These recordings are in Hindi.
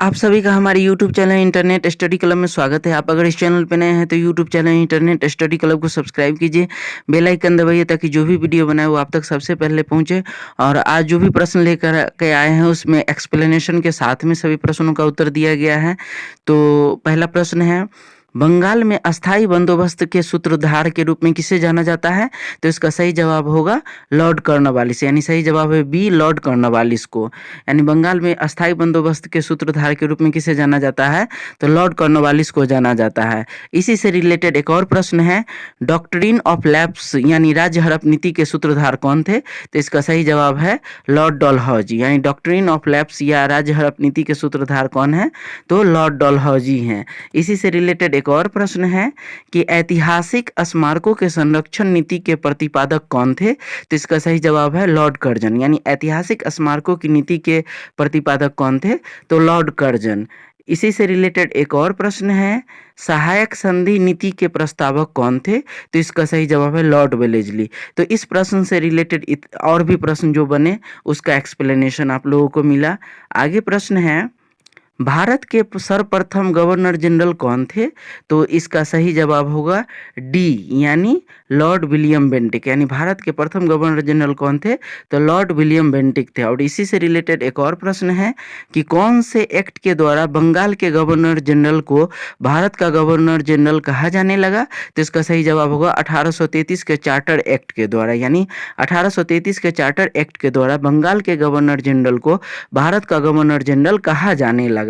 आप सभी का हमारे YouTube channel internet study club में स्वागत है। आप अगर इस चैनल पे नए हैं तो YouTube channel internet study club को सब्सक्राइब कीजिए, बेल आइकन दबाइए ताकि जो भी वीडियो बनाए वो आप तक सबसे पहले पहुंचे। और आज जो भी प्रश्न लेकर के आए हैं उसमें एक्सप्लेनेशन के साथ में सभी प्रश्नों का उत्तर दिया गया है। तो पहला प्रश्न है, बंगाल में अस्थाई बंदोबस्त के सूत्रधार के रूप में किसे जाना जाता है? तो इसका सही जवाब होगा लॉर्ड कॉर्नवालिस, यानी सही जवाब है बी, लॉर्ड कॉर्नवालिस को। यानी बंगाल में अस्थाई बंदोबस्त के सूत्रधार के रूप में किसे जाना जाता है? तो लॉर्ड कॉर्नवालिस को जाना जाता है। इसी से रिलेटेड एक और प्रश्न है, डॉक्ट्रिन ऑफ लैप्स यानी राज्य हड़प नीति के सूत्रधार कौन थे? तो इसका सही जवाब है लॉर्ड डलहौजी। यानी डॉक्ट्रिन ऑफ लैप्स या राज्य हड़प नीति के सूत्रधार कौन है? तो लॉर्ड डलहौजी हैं। इसी से रिलेटेड एक और प्रश्न है कि ऐतिहासिक स्मारकों के संरक्षण नीति के प्रतिपादक कौन थे? तो इसका सही जवाब है लॉर्ड कर्जन। यानी ऐतिहासिक स्मारकों की नीति के प्रतिपादक कौन थे? तो लॉर्ड कर्जन। इसी से रिलेटेड एक और प्रश्न है, सहायक संधि नीति के प्रस्तावक कौन थे? तो इसका सही जवाब है लॉर्ड वेलेस्ली। तो इस प्रश्न से रिलेटेड और भी प्रश्न जो बने उसका एक्सप्लेनेशन आप लोगों को मिला। आगे प्रश्न है, भारत के सर्वप्रथम गवर्नर जनरल कौन थे? तो इसका सही जवाब होगा डी, यानी लॉर्ड विलियम बेंटिक। यानी भारत के प्रथम गवर्नर जनरल कौन थे? तो लॉर्ड विलियम बेंटिक थे। और इसी से रिलेटेड एक और प्रश्न है कि कौन से एक्ट के द्वारा बंगाल के गवर्नर जनरल को भारत का गवर्नर जनरल कहा जाने लगा? तो इसका सही जवाब होगा 1833 के चार्टर एक्ट के द्वारा। यानी 1833 के चार्टर एक्ट के द्वारा बंगाल के गवर्नर जनरल को भारत का गवर्नर जनरल कहा जाने लगा।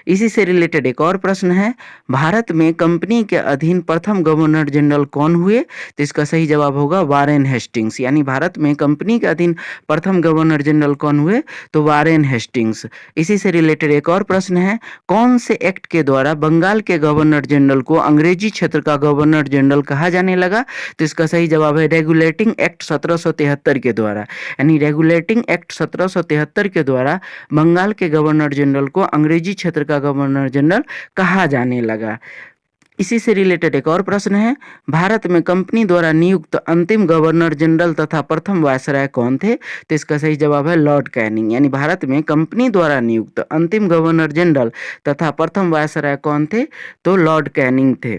इसी से रिलेटेड एक और प्रश्न है, भारत में कंपनी के अधीन प्रथम गवर्नर जनरल कौन हुए? तो इसका सही जवाब होगा वारेन हेस्टिंग्स। यानी भारत में कंपनी के अधीन प्रथम गवर्नर जनरल कौन हुए? तो वारेन हेस्टिंग्स। इसी से रिलेटेड एक और प्रश्न है, कौन से एक्ट के द्वारा बंगाल के गवर्नर जनरल को अंग्रेजी क्षेत्र का गवर्नर जनरल कहा जाने लगा? तो इसका सही जवाब है रेगुलेटिंग एक्ट 1773 के द्वारा। यानी रेगुलेटिंग एक्ट 1773 के द्वारा बंगाल के गवर्नर जनरल को अंग्रेजी क्षेत्र का गवर्नर जनरल कहा जाने लगा। इसी से रिलेटेड एक और प्रश्न है, भारत में कंपनी द्वारा नियुक्त अंतिम गवर्नर जनरल तथा प्रथम वायसराय कौन थे? तो इसका सही जवाब है लॉर्ड कैनिंग। यानी भारत में कंपनी द्वारा नियुक्त अंतिम गवर्नर जनरल तथा प्रथम वायसराय कौन थे? तो लॉर्ड कैनिंग थे।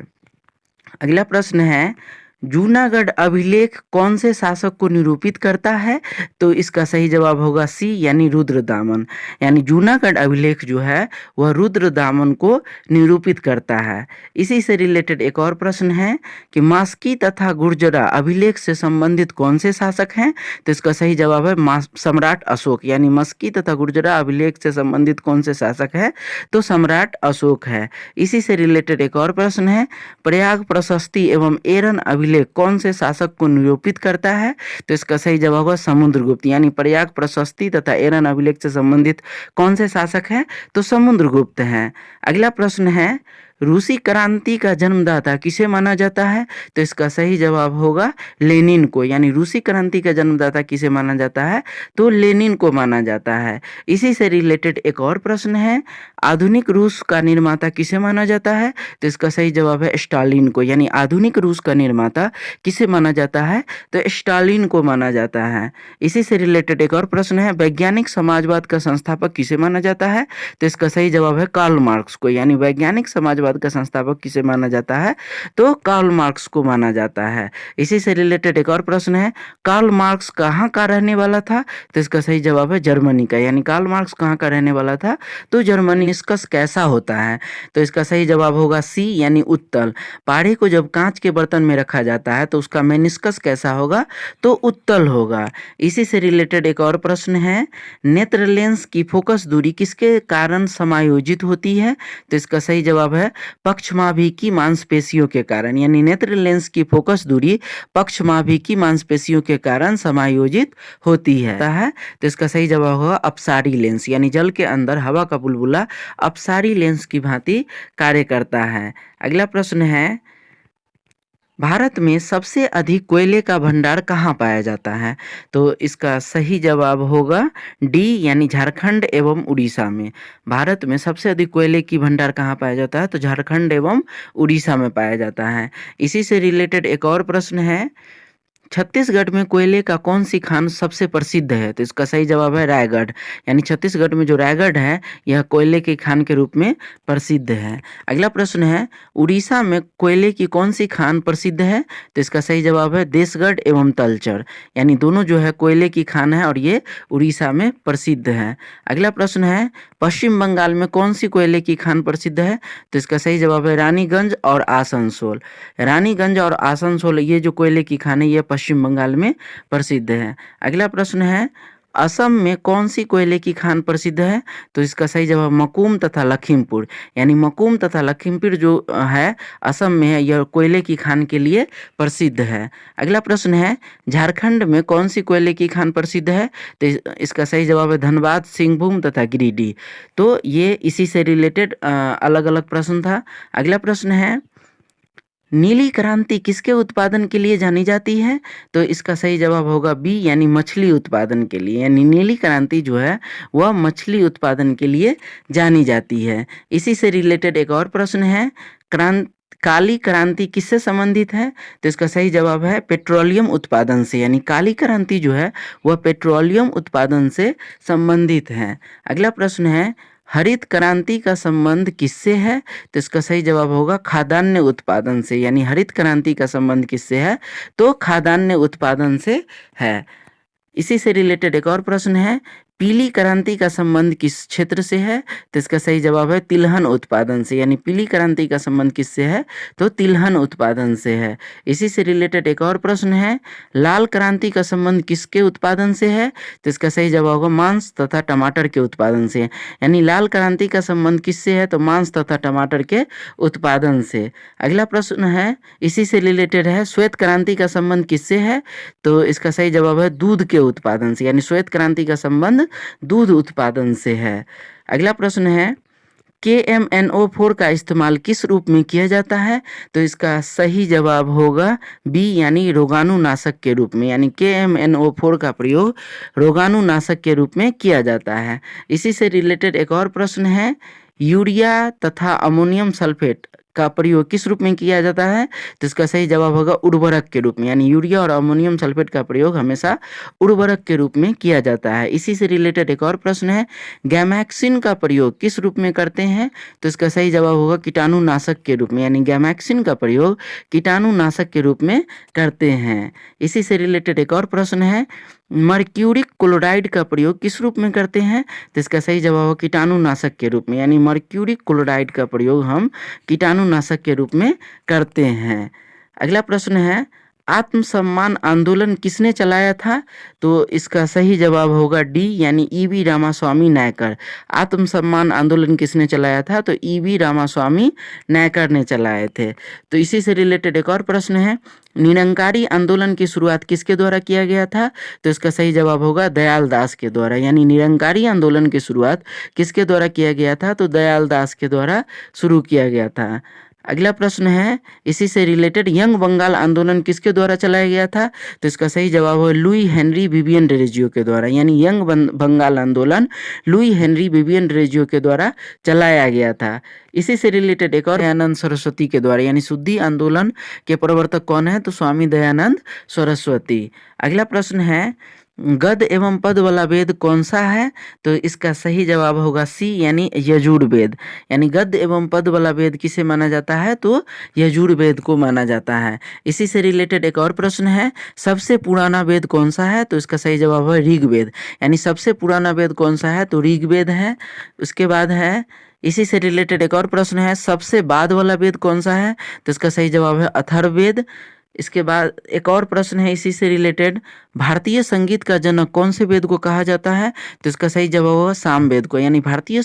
अगला प्रश्न है, जूनागढ़ अभिलेख कौन से शासक को निरूपित करता है? तो इसका सही जवाब होगा सी, यानी रुद्रदामन। यानी जूनागढ़ अभिलेख जो है वह रुद्रदामन को निरूपित करता है। इसी से रिलेटेड एक और प्रश्न है कि मास्की तथा गुर्जरा अभिलेख से संबंधित कौन से शासक हैं? तो इसका सही जवाब है सम्राट अशोक। यानी मस्की तथा गुर्जरा अभिलेख से संबंधित कौन से शासक है? तो सम्राट अशोक है। इसी से रिलेटेड एक और प्रश्न है, प्रयाग प्रशस्ति एवं एरन अभिलेख कौन से शासक को निरूपित करता है? तो इसका सही जवाब होगा समुद्रगुप्त। यानी प्रयाग प्रशस्ति तथा एरन अभिलेख से संबंधित कौन से शासक हैं? तो समुद्रगुप्त हैं। अगला प्रश्न है, रूसी क्रांति का जन्मदाता किसे माना जाता है? तो इसका सही जवाब होगा लेनिन को। यानी रूसी क्रांति का जन्मदाता किसे माना जाता है? तो लेनिन को माना जाता है। इसी से रिलेटेड एक और प्रश्न है, आधुनिक रूस का निर्माता किसे माना जाता है? तो इसका सही जवाब है स्टालिन को। यानी आधुनिक रूस का निर्माता किसे माना जाता है? तो स्टालिन को माना जाता है। इसी से रिलेटेड एक और प्रश्न है, वैज्ञानिक समाजवाद का संस्थापक किसे माना जाता है? तो इसका सही जवाब है कार्ल मार्क्स को। यानी वैज्ञानिक समाजवाद का संस्थापक किसे माना जाता है? तो कार्ल मार्क्स को माना जाता है। इसी से रिलेटेड एक और प्रश्न है, कार्ल मार्क्स कहाँ का रहने वाला था? तो इसका सही जवाब है जर्मनी का। यानी कार्ल मार्क्स कहाँ का रहने वाला था? तो जर्मनी। मेनिस्कस कैसा होता है? तो इसका सही जवाब होगा सी, यानी उत्तल। पाड़े को जब कांच के बर्तन में रखा जाता है तो उसका मेनिस्कस कैसा होगा? तो उत्तल होगा। इसी से रिलेटेड एक और प्रश्न है, नेत्र लेंस की फोकस दूरी किसके कारण समायोजित होती है? तो इसका सही जवाब है पक्षमाभिकी मांसपेशियों के कारण। यानी नेत्र लेंस की फोकस दूरी पक्षमाभिकी मांसपेशियों के कारण समायोजित होती है। तो इसका सही जवाब होगा अपसारी लेंस। यानी जल के अंदर हवा का बुलबुला अपसारी लेंस की भांति कार्य करता है। अगला प्रश्न है, भारत में सबसे अधिक कोयले का भंडार कहाँ पाया जाता है? तो इसका सही जवाब होगा डी, यानी झारखंड एवं उड़ीसा में। भारत में सबसे अधिक कोयले की भंडार कहाँ पाया जाता है? तो झारखंड एवं उड़ीसा में पाया जाता है। इसी से रिलेटेड एक और प्रश्न है, छत्तीसगढ़ में कोयले का कौन सी खान सबसे प्रसिद्ध है? तो इसका सही जवाब है रायगढ़। यानी छत्तीसगढ़ में जो रायगढ़ है यह कोयले की खान के रूप में प्रसिद्ध है। अगला प्रश्न है, उड़ीसा में कोयले की कौन सी खान प्रसिद्ध है? तो इसका सही जवाब है देशगढ़ एवं तलचर। यानी दोनों जो है कोयले की खान है और ये उड़ीसा में प्रसिद्ध है। अगला प्रश्न है, पश्चिम बंगाल में कौन सी कोयले की खान प्रसिद्ध है? तो इसका सही जवाब है रानीगंज और आसनसोल। रानीगंज और आसनसोल ये जो कोयले की खान है ये पश्चिम बंगाल में प्रसिद्ध है। अगला प्रश्न है, असम में कौन सी कोयले की खान प्रसिद्ध है? तो इसका सही जवाब मकूम तथा लखीमपुर। यानी मकूम तथा लखीमपुर जो है असम में है, यह कोयले की खान के लिए प्रसिद्ध है। अगला प्रश्न है, झारखंड में कौन सी कोयले की खान प्रसिद्ध है? तो इसका सही जवाब है धनबाद, सिंहभूम तथा गिरिडीह। तो ये इसी से रिलेटेड अलग अलग प्रश्न था। अगला प्रश्न है, नीली क्रांति किसके उत्पादन के लिए जानी जाती है? तो इसका सही जवाब होगा बी, यानी मछली उत्पादन के लिए। यानी नीली क्रांति जो है वह मछली उत्पादन के लिए जानी जाती है। इसी से रिलेटेड एक और प्रश्न है, काली क्रांति किससे संबंधित है? तो इसका सही जवाब है पेट्रोलियम उत्पादन से। यानी काली क्रांति जो है वह पेट्रोलियम उत्पादन से संबंधित है। अगला प्रश्न है, हरित क्रांति का संबंध किससे है? तो इसका सही जवाब होगा खाद्यान्न उत्पादन से। यानी हरित क्रांति का संबंध किससे है? तो खाद्यान्न उत्पादन से है। इसी से रिलेटेड एक और प्रश्न है, पीली क्रांति का संबंध किस क्षेत्र से है? तो इसका सही जवाब है तिलहन उत्पादन से। यानी पीली क्रांति का संबंध किससे है? तो तिलहन उत्पादन से है। इसी से रिलेटेड एक और प्रश्न है, लाल क्रांति का संबंध किसके उत्पादन से है? तो इसका सही जवाब होगा मांस तथा टमाटर के उत्पादन से। यानी लाल क्रांति का संबंध किससे है? तो मांस तथा टमाटर के उत्पादन से। अगला प्रश्न है, इसी से रिलेटेड है, श्वेत क्रांति का संबंध किससे है? तो इसका सही जवाब है दूध के उत्पादन से। यानी श्वेत क्रांति का संबंध दूध उत्पादन से है। अगला प्रश्न है, KMNO4 का इस्तेमाल किस रूप में किया जाता है? तो इसका सही जवाब होगा बी, यानी रोगाणुनाशक के रूप में। यानी KMNO4 का प्रयोग रोगाणुनाशक के रूप में किया जाता है। इसी से रिलेटेड एक और प्रश्न है, यूरिया तथा अमोनियम सल्फेट का प्रयोग किस रूप में किया जाता है? तो इसका सही जवाब होगा उर्वरक के रूप में। यानी यूरिया और अमोनियम सल्फेट का प्रयोग हमेशा उर्वरक के रूप में किया जाता है। इसी से रिलेटेड एक और प्रश्न है, गैमैक्सिन का प्रयोग किस रूप में करते हैं? तो इसका सही जवाब होगा कीटाणुनाशक के रूप में। यानी गैमैक्सिन का प्रयोग कीटाणुनाशक के रूप में करते हैं। इसी से रिलेटेड एक और प्रश्न है, मर्क्यूरिक क्लोराइड का प्रयोग किस रूप में करते हैं? तो इसका सही जवाब है कीटाणुनाशक के रूप में। यानी मर्क्यूरिक क्लोराइड का प्रयोग हम कीटाणुनाशक के रूप में करते हैं। अगला प्रश्न है, आत्मसम्मान आंदोलन किसने चलाया था? तो इसका सही जवाब होगा डी, यानी EV रामास्वामी नायकर। आत्मसम्मान आंदोलन किसने चलाया था? तो EV रामास्वामी नायकर ने चलाए थे। तो इसी से रिलेटेड एक और प्रश्न है, निरंकारी आंदोलन की शुरुआत किसके द्वारा किया गया था? तो इसका सही जवाब होगा दयाल दास के द्वारा। यानी निरंकारी आंदोलन की शुरुआत किसके द्वारा किया गया था? तो दयाल दास के द्वारा शुरू किया गया था। अगला प्रश्न है, इसी से रिलेटेड, यंग बंगाल आंदोलन किसके द्वारा चलाया गया था? तो इसका सही जवाब है लुई हेनरी विवियन डेरेजियो के द्वारा। यानी यंग बंगाल आंदोलन लुई हेनरी विवियन डेरेजियो के द्वारा चलाया गया था। इसी से रिलेटेड एक और, दयानंद सरस्वती के द्वारा। यानी शुद्धि आंदोलन के प्रवर्तक कौन है? तो स्वामी दयानंद सरस्वती। अगला प्रश्न है, गद एवं पद वाला वेद कौन सा है? तो इसका सही जवाब होगा सी, यानी यजुर्वेद। यानी गद एवं पद वाला वेद किसे माना जाता है? तो यजुर्वेद को माना जाता है। इसी से रिलेटेड एक और प्रश्न है, सबसे पुराना वेद कौन सा है? तो इसका सही जवाब है ऋग्वेद। यानी सबसे पुराना वेद कौन सा है? तो ऋग्वेद है। उसके बाद है, इसी से रिलेटेड एक और प्रश्न है, सबसे बाद वाला वेद कौन सा है? तो इसका सही जवाब है अथर्ववेद। इसके बाद एक और प्रश्न है इसी से रिलेटेड, भारतीय संगीत का जनक कौन से वेद को कहा जाता है? तो इसका सही जवाब होगा सामवेद को। यानी भारतीय